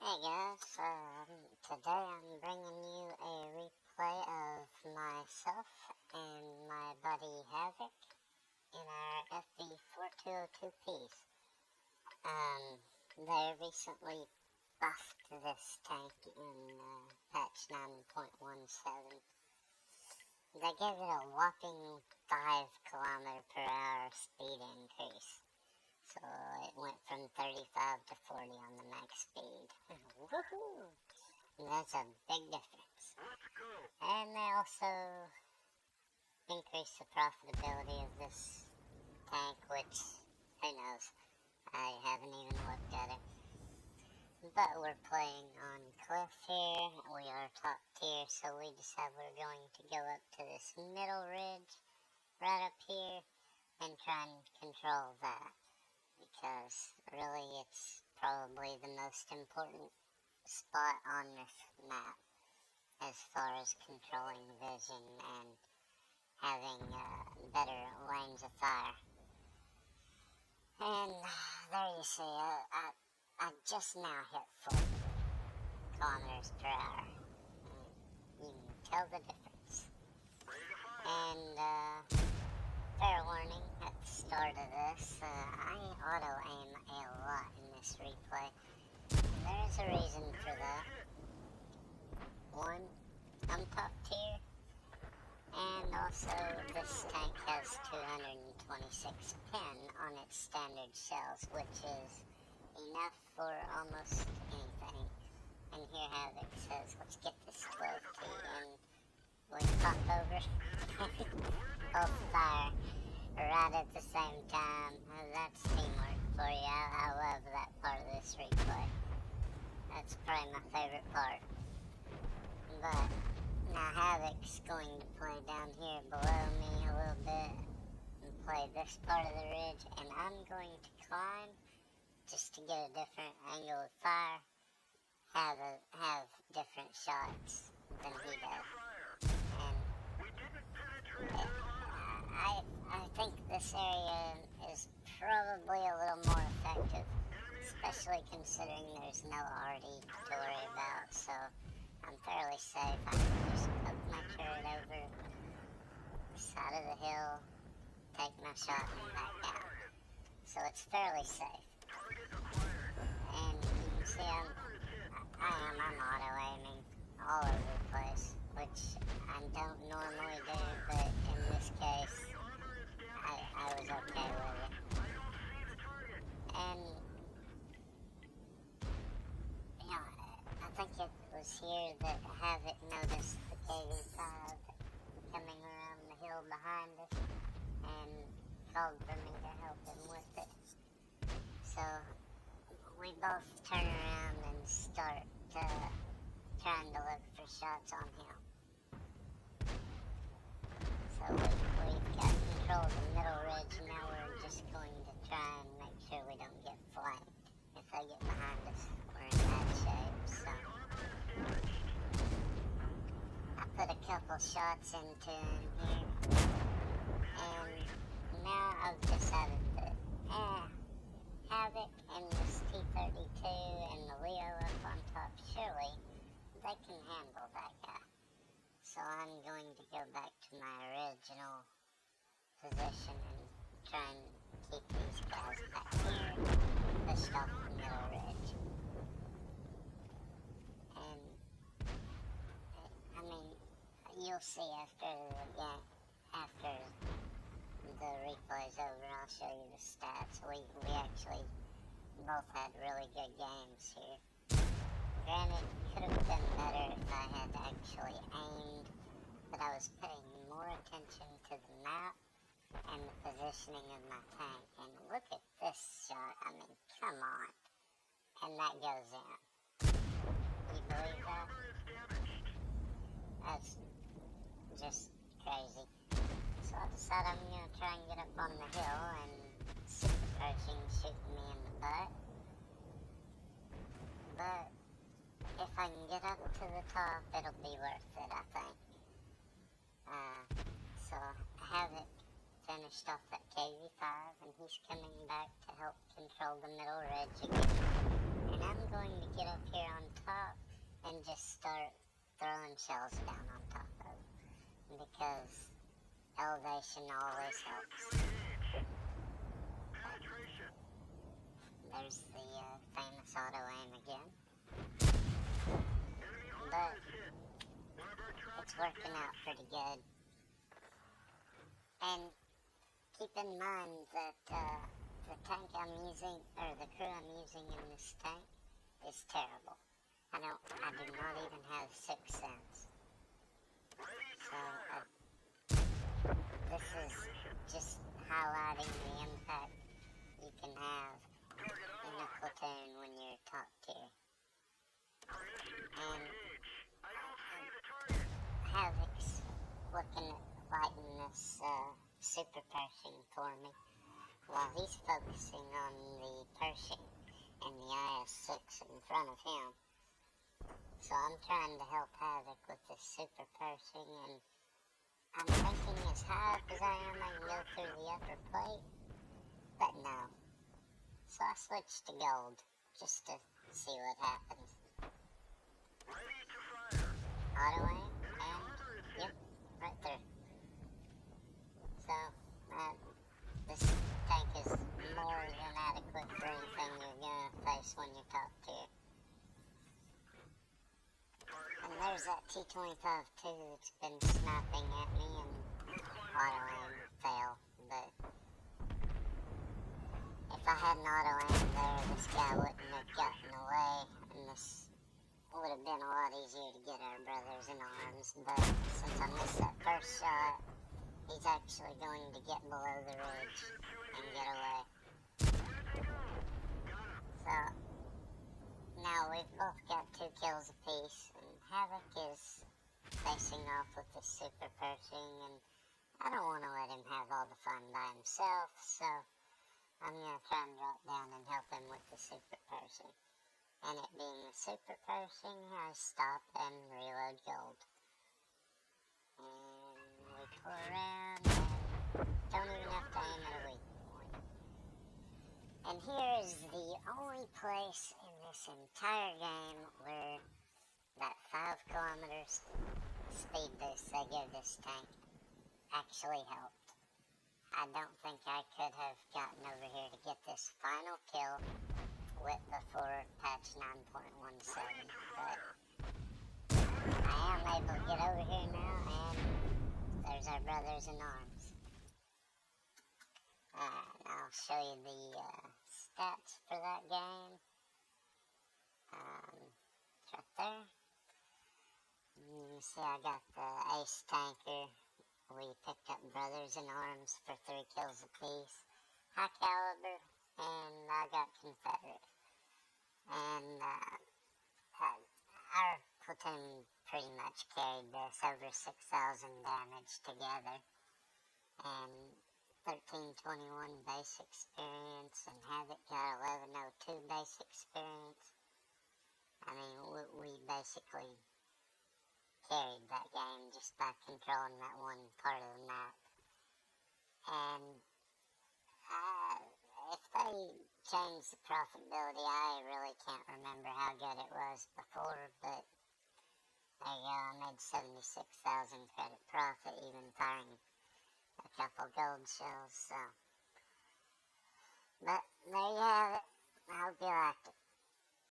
Hey guys, today I'm bringing you a replay of myself and my buddy Havoc in our FV4202Ps. They recently buffed this tank in patch 9.17. They gave it a whopping 5 km/h speed increase. So it went from 35 to 40 on the max speed. Woohoo! That's a big difference. And they also increased the profitability of this tank, which, who knows, I haven't even looked at it. But we're playing on Cliff here, we are top tier, so we decided we're going to go up to this middle ridge right up here and try and control that. Because really it's probably the most important spot on this map as far as controlling vision and having better lanes of fire. And there you see, I just now hit 40 km/h. You can tell the difference. And fair warning at the start of this, I auto-aim a lot in this replay. And there's a reason for that. One, I'm top tier, and also this tank has 226 pin on its standard shells, which is enough for almost anything. And here Havoc says, let's get this 12T, and we pop over both fire right at the same time. That's teamwork for you. I love that part of this replay. That's probably my favorite part. But now Havoc's going to play down here below me a little bit and play this part of the ridge, and I'm going to climb just to get a different angle of fire, have different shots than he does. And I think this area is probably a little more effective, especially considering there's no RD to worry about, so I'm fairly safe. I can just poke my turret over the side of the hill, take my shot, and back down. So it's fairly safe. And you can see I'm auto-aiming all over the place, which I don't normally do, but in this case, I was okay with it. And, you know, I think it was here that Havoc noticed the KV5 coming around the hill behind us and called for me to help him with it. So we both turn around and start trying to look for shots on him. So we've got control of the middle ridge, and now we're just going to try and make sure we don't get flanked. If they get behind us, we're in bad shape, so I put a couple shots into him here, and now I've decided that, Havoc and this T-32 and the Leo up on top, surely they can handle that guy. So I'm going to go back to my original position and try and keep these guys back here, pushed off the middle ridge. And, I mean, you'll see after the replay's over, I'll show you the stats. We actually both had really good games here. Granted, could have been better if I had actually aimed, but I was paying more attention to the map and the positioning of my tank. And look at this shot, I mean, come on. And that goes in. You believe that? That's just crazy. So I decided I'm going to try and get up on the hill and see the person shooting me in the butt. But if I can get up to the top, it'll be worth it, I think. So Havoc finished off that KV5, and he's coming back to help control the middle ridge again. And I'm going to get up here on and just start throwing shells down on top of it, because elevation always helps. There's the famous auto aim again, but it's working out pretty good. And keep in mind that the tank I'm using, or the crew I'm using in this tank, is terrible. I do not even have 6 cents. So this is just highlighting the impact you can have in a platoon when you're top tier. And Havoc's looking at lighting this super Pershing for me, while he's focusing on the Pershing and the IS-6 in front of him. So I'm trying to help Havoc with the super Pershing, and I'm thinking as high up as I am, I can go through the upper plate, but no. So I switched to gold, just to see what happens. Auto aim, and yep, right there. So, this tank is more than adequate for anything you're gonna face when you're top tier. And there's that T-25 too that's been snapping at me, and auto aim fail. But if I had an auto aim there, this guy wouldn't have gotten away, and this would have been a lot easier to get our brothers in arms. But since I missed that first shot, he's actually going to get below the ridge and get away. So now we've both got 2 kills apiece, and Havoc is facing off with the super Pershing, and I don't want to let him have all the fun by himself, so I'm going to try and drop down and help him with the super Pershing. And it being the super Pershing, I stop and reload gold. And we pull around and don't even have to aim at a weak point. And here is the only place in this entire game where that 5 kilometers speed boost they gave this tank actually helped. I don't think I could have gotten over here to get this final kill with before patch 9.17, but I am able to get over here now, and there's our brothers in arms. I'll show you the stats for that game. It's right there. You can see I got the ace tanker. We picked up brothers in arms for 3 kills apiece. High caliber, and I got Confederate. And our platoon pretty much carried this, over 6,000 damage together. And 1321 base experience, and Havoc got 1102 base experience. I mean, we basically carried that game just by controlling that one part of the map. And if they changed the profitability, I really can't remember how good it was before, but there you go, I made 76,000 credit profit, even firing a couple gold shells, so. But there you have it. I hope you liked it.